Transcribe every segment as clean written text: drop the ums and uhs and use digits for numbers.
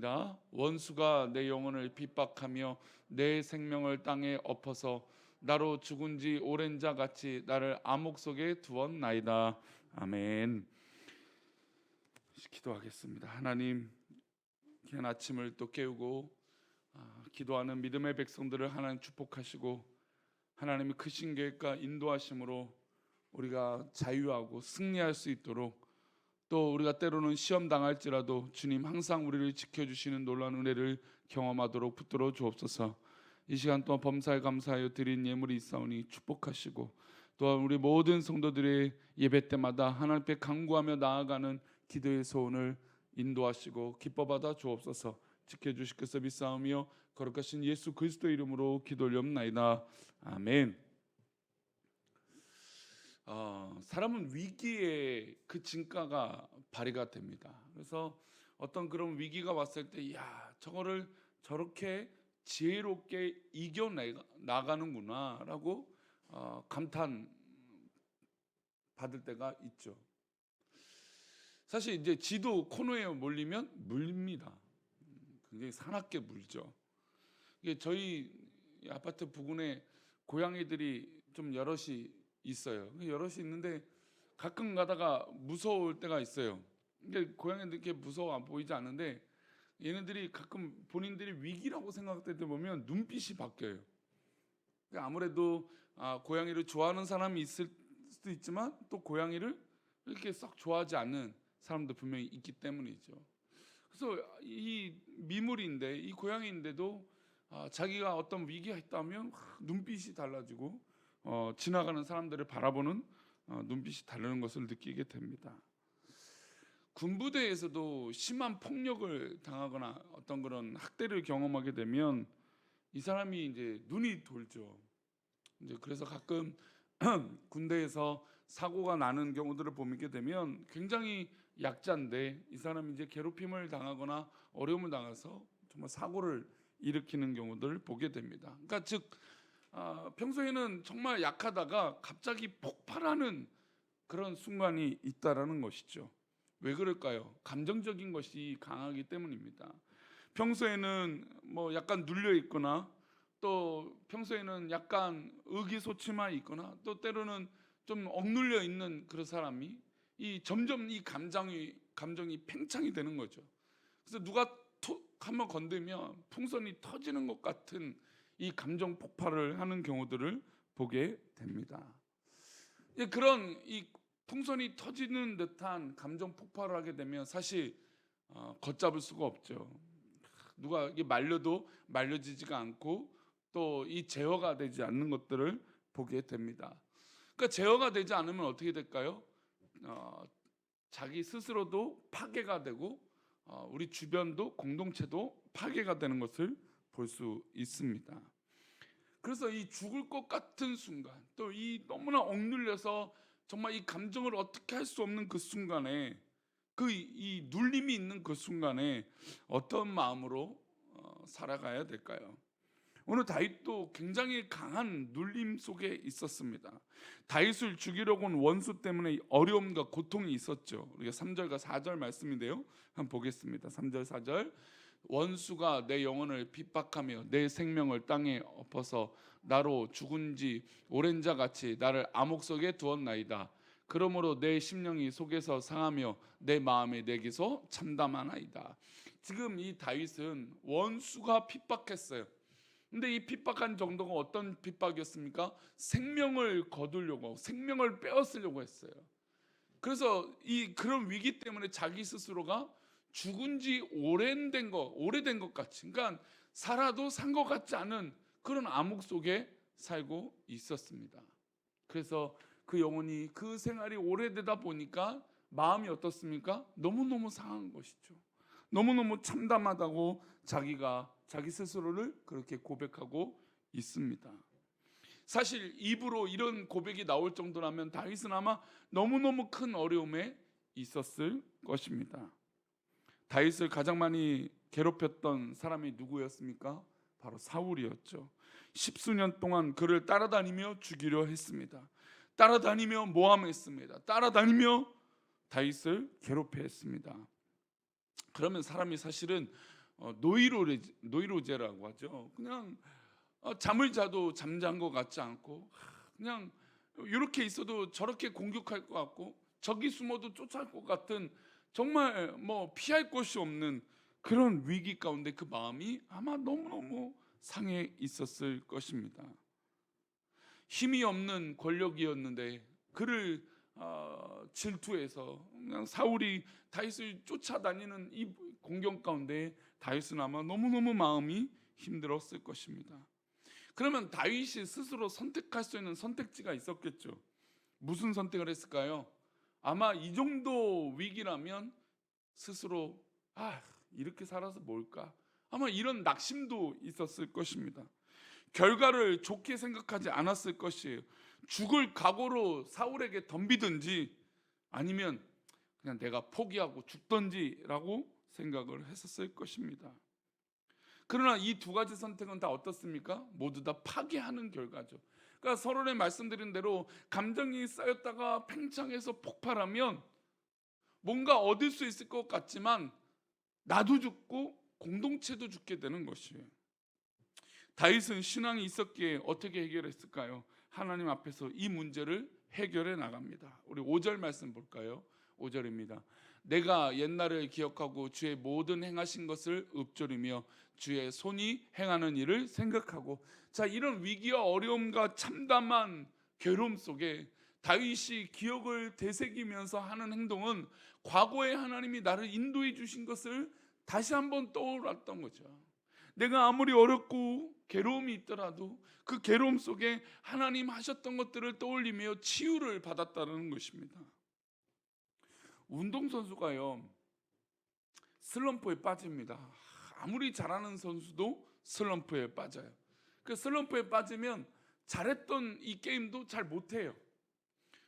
원수가 내 영혼을 핍박하며 내 생명을 땅에 엎어서 나로 죽은 지 오랜 자 같이 나를 암흑 속에 두었나이다. 아멘. 기도하겠습니다. 하나님, 귀한 아침을 또 깨우고 기도하는 믿음의 백성들을 하나님 축복하시고 하나님의 크신 계획과 인도하심으로 우리가 자유하고 승리할 수 있도록, 또 우리가 때로는 시험 당할지라도 주님 항상 우리를 지켜주시는 놀라운 은혜를 경험하도록 붙들어 주옵소서. 이 시간 동안 범사에 감사하여 드린 예물이 있사오니 축복하시고, 또한 우리 모든 성도들의 예배 때마다 하나님께 간구하며 나아가는 기도의 소원을 인도하시고 기뻐받아 주옵소서. 지켜주실 것을 믿사오며 거룩하신 예수 그리스도 이름으로 기도 올리옵나이다. 아멘. 사람은 위기에 그 진가가 발휘가 됩니다. 그래서 어떤 그런 위기가 왔을 때, 야, 저거를 저렇게 지혜롭게 이겨 나가는구나라고 감탄 받을 때가 있죠. 사실 이제 지도 코너에 몰리면 물립니다. 굉장히 사납게 물죠. 이게 저희 아파트 부근에 고양이들이 좀 여럿이 있어요. 여럿이 있는데 가끔 가다가 무서울 때가 있어요. 근데 고양이들 이렇게 무서워 안 보이지 않는데 얘네들이 가끔 본인들이 위기라고 생각할 때 보면 눈빛이 바뀌어요. 그러니까 아무래도 고양이를 좋아하는 사람이 있을 수도 있지만 또 고양이를 이렇게 썩 좋아하지 않는 사람도 분명히 있기 때문이죠. 그래서 이 미물인데, 이 고양이인데도 자기가 어떤 위기가 있다면 눈빛이 달라지고 지나가는 사람들을 바라보는 눈빛이 다르는 것을 느끼게 됩니다. 군부대에서도 심한 폭력을 당하거나 어떤 그런 학대를 경험하게 되면 이 사람이 이제 눈이 돌죠. 이제 그래서 가끔 군대에서 사고가 나는 경우들을 보게 되면 굉장히 약자인데 이 사람이 이제 괴롭힘을 당하거나 어려움을 당해서 정말 사고를 일으키는 경우들을 보게 됩니다. 그러니까 즉 평소에는 정말 약하다가 갑자기 폭발하는 그런 순간이 있다라는 것이죠. 왜 그럴까요? 감정적인 것이 강하기 때문입니다. 평소에는 뭐 약간 눌려 있거나, 또 평소에는 약간 의기소침해 있거나, 또 때로는 좀 억눌려 있는 그런 사람이 점점 이 감정이 팽창이 되는 거죠. 그래서 누가 툭 한번 건들면 풍선이 터지는 것 같은 이 감정 폭발을 하는 경우들을 보게 됩니다. 그런 이 풍선이 터지는 듯한 감정 폭발을 하게 되면 사실 걷잡을 수가 없죠. 누가 이게 말려도 말려지지가 않고 또 이 제어가 되지 않는 것들을 보게 됩니다. 그러니까 제어가 되지 않으면 어떻게 될까요? 자기 스스로도 파괴가 되고 우리 주변도 공동체도 파괴가 되는 것을 볼 수 있습니다. 그래서 이 죽을 것 같은 순간, 또 이 너무나 억눌려서 정말 이 감정을 어떻게 할 수 없는 그 순간에, 이 눌림이 있는 그 순간에 어떤 마음으로 살아가야 될까요? 오늘 다윗도 굉장히 강한 눌림 속에 있었습니다. 다윗을 죽이려고 온 원수 때문에 어려움과 고통이 있었죠. 우리가 3절과 4절 말씀인데요, 한번 보겠습니다. 3절 4절. 원수가 내 영혼을 핍박하며 내 생명을 땅에 엎어서 나로 죽은 지 오랜 자 같이 나를 암흑 속에 두었나이다. 그러므로 내 심령이 속에서 상하며 내 마음이 내게서 참담하나이다. 지금 이 다윗은 원수가 핍박했어요. 근데 이 핍박한 정도가 어떤 핍박이었습니까? 생명을 거두려고, 생명을 빼앗으려고 했어요. 그래서 그런 위기 때문에 자기 스스로가 죽은 지 오래된 것 같이, 그러니까 살아도 산 것 같지 않은 그런 암흑 속에 살고 있었습니다. 그래서 그 영혼이, 그 생활이 오래되다 보니까 마음이 어떻습니까? 너무너무 상한 것이죠. 너무너무 참담하다고 자기 스스로를 그렇게 고백하고 있습니다. 사실 입으로 이런 고백이 나올 정도라면 다윗은 아마 너무너무 큰 어려움에 있었을 것입니다. 다윗을 가장 많이 괴롭혔던 사람이 누구였습니까? 바로 사울이었죠. 십수년 동안 그를 따라다니며 죽이려 했습니다. 따라다니며 모함했습니다. 따라다니며 다윗을 괴롭혀했습니다. 그러면 사람이 사실은 노이로제라고 하죠. 그냥 잠을 자도 잠잔 것 같지 않고 그냥 이렇게 있어도 저렇게 공격할 것 같고 저기 숨어도 쫓아올 것 같은 정말 뭐 피할 곳이 없는 그런 위기 가운데 그 마음이 아마 너무너무 상해 있었을 것입니다. 힘이 없는 권력이었는데 그를 질투해서 그냥 사울이 다윗을 쫓아다니는 이 공격 가운데 다윗은 아마 너무너무 마음이 힘들었을 것입니다. 그러면 다윗이 스스로 선택할 수 있는 선택지가 있었겠죠. 무슨 선택을 했을까요? 아마 이 정도 위기라면 스스로 이렇게 살아서 뭘까? 아마 이런 낙심도 있었을 것입니다. 결과를 좋게 생각하지 않았을 것이에요. 죽을 각오로 사울에게 덤비든지 아니면 그냥 내가 포기하고 죽던지라고 생각을 했었을 것입니다. 그러나 이 두 가지 선택은 다 어떻습니까? 모두 다 파괴하는 결과죠. 그러니까 서론에 말씀드린 대로 감정이 쌓였다가 팽창해서 폭발하면 뭔가 얻을 수 있을 것 같지만 나도 죽고 공동체도 죽게 되는 것이에요. 다윗은 신앙이 있었기에 어떻게 해결했을까요? 하나님 앞에서 이 문제를 해결해 나갑니다. 우리 5절 말씀 볼까요? 5절입니다. 내가 옛날을 기억하고 주의 모든 행하신 것을 읊조리며 주의 손이 행하는 일을 생각하고. 자, 이런 위기와 어려움과 참담한 괴로움 속에 다윗이 기억을 되새기면서 하는 행동은 과거에 하나님이 나를 인도해 주신 것을 다시 한번 떠올랐던 거죠. 내가 아무리 어렵고 괴로움이 있더라도 그 괴로움 속에 하나님 하셨던 것들을 떠올리며 치유를 받았다는 것입니다. 운동선수가요, 슬럼프에 빠집니다. 아무리 잘하는 선수도 슬럼프에 빠져요. 그 슬럼프에 빠지면 잘했던 이 게임도 잘 못해요.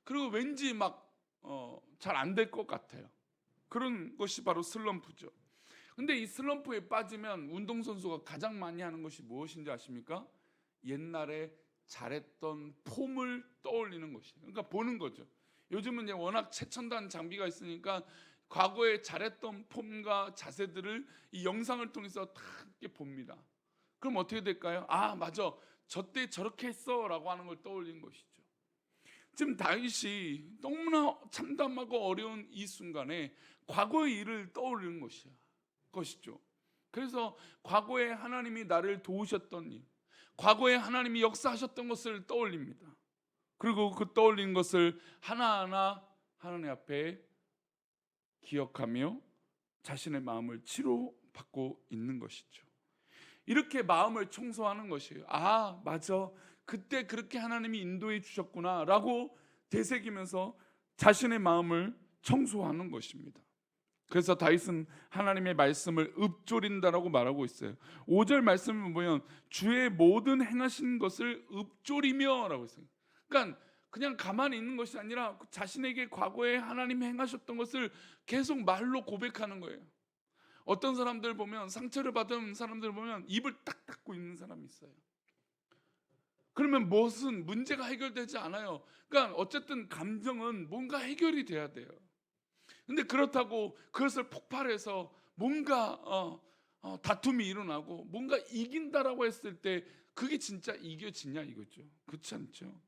그리고 왠지 막 잘 안 될 것 같아요. 그런 것이 바로 슬럼프죠. 근데 이 슬럼프에 빠지면 운동선수가 가장 많이 하는 것이 무엇인지 아십니까? 옛날에 잘했던 폼을 떠올리는 것이에요. 그러니까 보는 거죠. 요즘은 이제 워낙 최첨단 장비가 있으니까 과거에 잘했던 폼과 자세들을 이 영상을 통해서 다 이렇게 봅니다. 그럼 어떻게 될까요? 맞아, 저때 저렇게 했어 라고 하는 걸 떠올린 것이죠. 지금 다윗이 너무나 참담하고 어려운 이 순간에 과거의 일을 떠올리는 것이죠. 그래서 과거에 하나님이 나를 도우셨던 일, 과거에 하나님이 역사하셨던 것을 떠올립니다. 그리고 그 떠올린 것을 하나하나 하나님 앞에 기억하며 자신의 마음을 치료받고 있는 것이죠. 이렇게 마음을 청소하는 것이에요. 맞아, 그때 그렇게 하나님이 인도해 주셨구나 라고 되새기면서 자신의 마음을 청소하는 것입니다. 그래서 다윗은 하나님의 말씀을 읊조린다라고 말하고 있어요. 5절 말씀을 보면 주의 모든 행하신 것을 읊조리며 라고 했어요. 그러니까 그냥 가만히 있는 것이 아니라 자신에게 과거에 하나님이 행하셨던 것을 계속 말로 고백하는 거예요. 어떤 사람들 보면, 상처를 받은 사람들 보면 입을 딱 닫고 있는 사람이 있어요. 그러면 무슨 문제가 해결되지 않아요. 그러니까 어쨌든 감정은 뭔가 해결이 돼야 돼요. 근데 그렇다고 그것을 폭발해서 뭔가 다툼이 일어나고 뭔가 이긴다라고 했을 때 그게 진짜 이겨지냐 이거죠. 그렇지 않죠.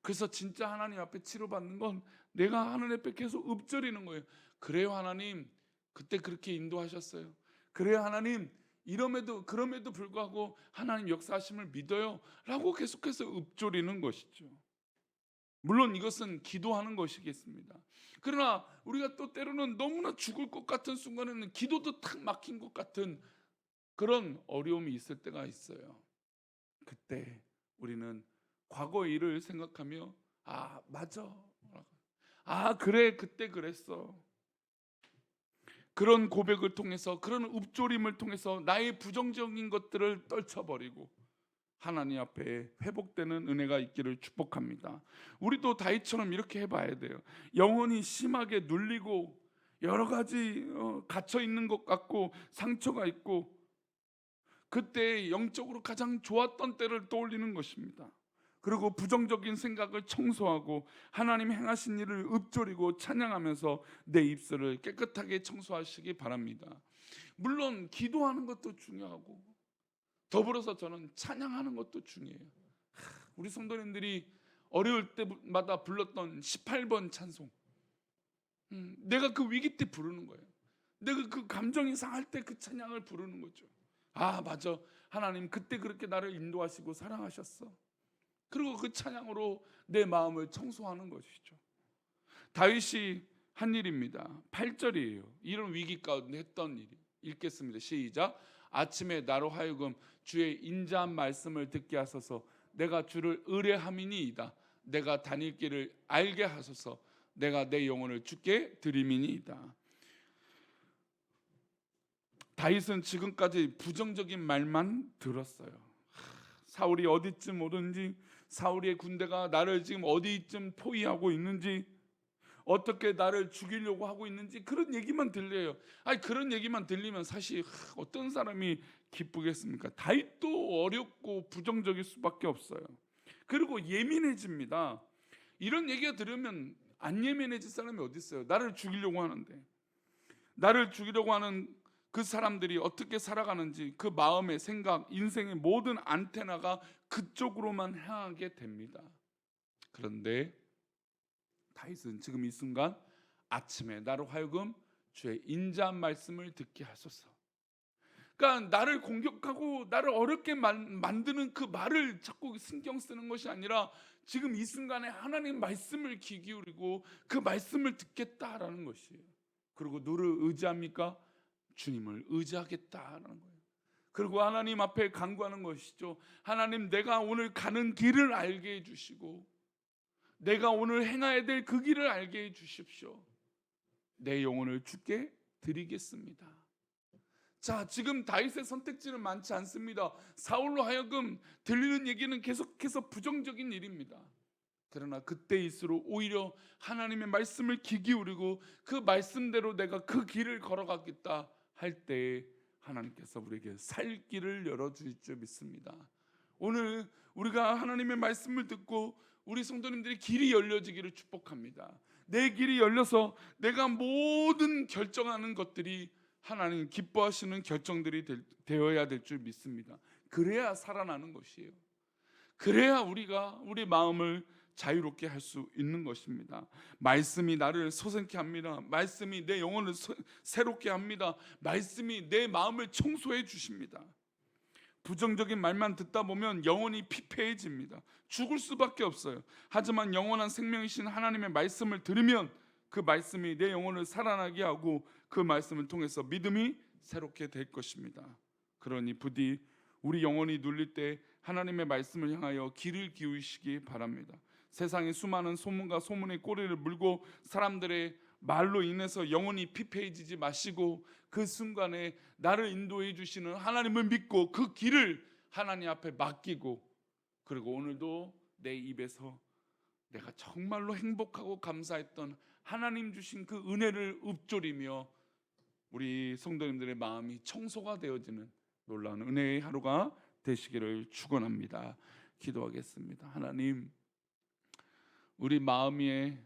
그래서 진짜 하나님 앞에 치료받는 건 내가 하나님 앞에 계속 읊조리는 거예요. 그래요 하나님, 그때 그렇게 인도하셨어요. 그래요 하나님, 그럼에도 불구하고 하나님 역사하심을 믿어요 라고 계속해서 읊조리는 것이죠. 물론 이것은 기도하는 것이겠습니다. 그러나 우리가 또 때로는 너무나 죽을 것 같은 순간에는 기도도 탁 막힌 것 같은 그런 어려움이 있을 때가 있어요. 그때 우리는 과거의 일을 생각하며 맞아, 그래, 그때 그랬어. 그런 고백을 통해서, 그런 읊조림을 통해서 나의 부정적인 것들을 떨쳐버리고 하나님 앞에 회복되는 은혜가 있기를 축복합니다. 우리도 다윗처럼 이렇게 해봐야 돼요. 영혼이 심하게 눌리고 여러 가지 갇혀 있는 것 같고 상처가 있고 그때 영적으로 가장 좋았던 때를 떠올리는 것입니다. 그리고 부정적인 생각을 청소하고 하나님 행하신 일을 읊조리고 찬양하면서 내 입술을 깨끗하게 청소하시기 바랍니다. 물론 기도하는 것도 중요하고 더불어서 저는 찬양하는 것도 중요해요. 우리 성도님들이 어려울 때마다 불렀던 18번 찬송, 내가 그 위기 때 부르는 거예요. 내가 그 감정이 상할 때 그 찬양을 부르는 거죠. 아 맞아, 하나님 그때 그렇게 나를 인도하시고 사랑하셨어. 그리고 그 찬양으로 내 마음을 청소하는 것이죠. 다윗이 한 일입니다. 8절이에요. 이런 위기 가운데 했던 일이. 읽겠습니다. 시작. 아침에 나로 하여금 주의 인자한 말씀을 듣게 하소서. 내가 주를 의뢰함이니이다. 내가 다닐 길을 알게 하소서. 내가 내 영혼을 주께 드림이니이다. 다윗은 지금까지 부정적인 말만 들었어요. 사울이 어디쯤 오든지, 사울의 군대가 나를 지금 어디쯤 포위하고 있는지, 어떻게 나를 죽이려고 하고 있는지 그런 얘기만 들려요. 아니 그런 얘기만 들리면 사실 어떤 사람이 기쁘겠습니까? 다윗도 어렵고 부정적일 수밖에 없어요. 그리고 예민해집니다. 이런 얘기가 들으면 안 예민해질 사람이 어디 있어요? 나를 죽이려고 하는데, 나를 죽이려고 하는 그 사람들이 어떻게 살아가는지 그 마음의 생각, 인생의 모든 안테나가 그쪽으로만 향하게 됩니다. 그런데 다윗은 지금 이 순간 아침에 나로 하여금 주의 인자한 말씀을 듣게 하소서. 그러니까 나를 공격하고 나를 어렵게 만드는 그 말을 자꾸 신경 쓰는 것이 아니라 지금 이 순간에 하나님 말씀을 귀 기울이고 그 말씀을 듣겠다라는 것이에요. 그리고 누를 의지합니까? 주님을 의지하겠다라는 거예요. 그리고 하나님 앞에 간구하는 것이죠. 하나님, 내가 오늘 가는 길을 알게 해주시고 내가 오늘 행해야 될 그 길을 알게 해주십시오. 내 영혼을 주께 드리겠습니다. 자, 지금 다윗의 선택지는 많지 않습니다. 사울로 하여금 들리는 얘기는 계속해서 부정적인 일입니다. 그러나 그때일수록 오히려 하나님의 말씀을 귀 기울이고 그 말씀대로 내가 그 길을 걸어가겠다 할 때 하나님께서 우리에게 살 길을 열어주실 줄 믿습니다. 오늘 우리가 하나님의 말씀을 듣고 우리 성도님들이 길이 열려지기를 축복합니다. 내 길이 열려서 내가 모든 결정하는 것들이 하나님 기뻐하시는 결정들이 되어야 될 줄 믿습니다. 그래야 살아나는 것이에요. 그래야 우리가 우리 마음을 자유롭게 할 수 있는 것입니다. 말씀이 나를 소생케 합니다. 말씀이 내 영혼을 새롭게 합니다. 말씀이 내 마음을 청소해 주십니다. 부정적인 말만 듣다 보면 영혼이 피폐해집니다. 죽을 수밖에 없어요. 하지만 영원한 생명이신 하나님의 말씀을 들으면 그 말씀이 내 영혼을 살아나게 하고 그 말씀을 통해서 믿음이 새롭게 될 것입니다. 그러니 부디 우리 영혼이 눌릴 때 하나님의 말씀을 향하여 귀를 기울이시기 바랍니다. 세상의 수많은 소문과 소문의 꼬리를 물고 사람들의 말로 인해서 영혼이 피폐해지지 마시고 그 순간에 나를 인도해 주시는 하나님을 믿고 그 길을 하나님 앞에 맡기고, 그리고 오늘도 내 입에서 내가 정말로 행복하고 감사했던 하나님 주신 그 은혜를 읊조리며 우리 성도님들의 마음이 청소가 되어지는 놀라운 은혜의 하루가 되시기를 축원합니다. 기도하겠습니다. 하나님, 우리 마음에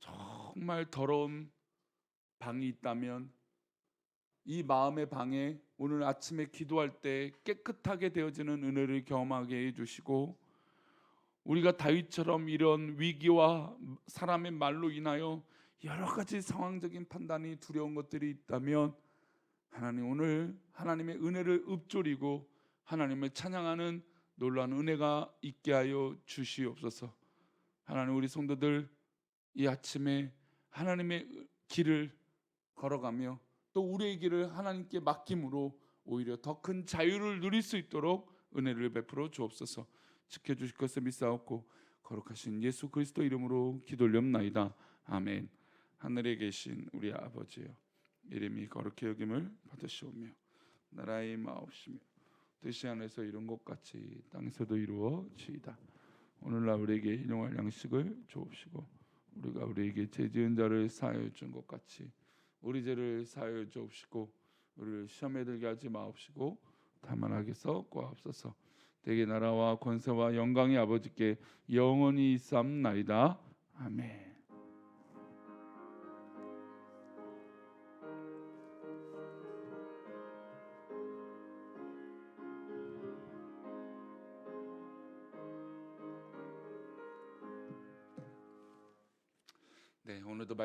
정말 더러운 방이 있다면 이 마음의 방에 오늘 아침에 기도할 때 깨끗하게 되어지는 은혜를 경험하게 해주시고, 우리가 다윗처럼 이런 위기와 사람의 말로 인하여 여러 가지 상황적인 판단이 두려운 것들이 있다면 하나님, 오늘 하나님의 은혜를 읊조리고 하나님을 찬양하는 놀라운 은혜가 있게 하여 주시옵소서. 하나님, 우리 성도들 이 아침에 하나님의 길을 걸어가며 또 우리의 길을 하나님께 맡김으로 오히려 더 큰 자유를 누릴 수 있도록 은혜를 베풀어 주옵소서. 지켜주실 것을 믿사옵고 거룩하신 예수 그리스도 이름으로 기도올렵나이다. 아멘. 하늘에 계신 우리 아버지여, 이름이 거룩히 여김을 받으시오며 나라의 마옵시며 뜻이 하늘에서 이룬 것 같이 땅에서도 이루어지이다. 오늘날 우리에게 일용할 양식을 주옵시고 우리가 우리에게 죄 지은 자를 사하여 준 것 같이 우리 죄를 사하여 주옵시고 우리를 시험에 들게 하지 마옵시고 다만 악에서 구하옵소서. 대개 나라와 권세와 영광이 아버지께 영원히 있사옵나이다. 아멘. 네, 오늘도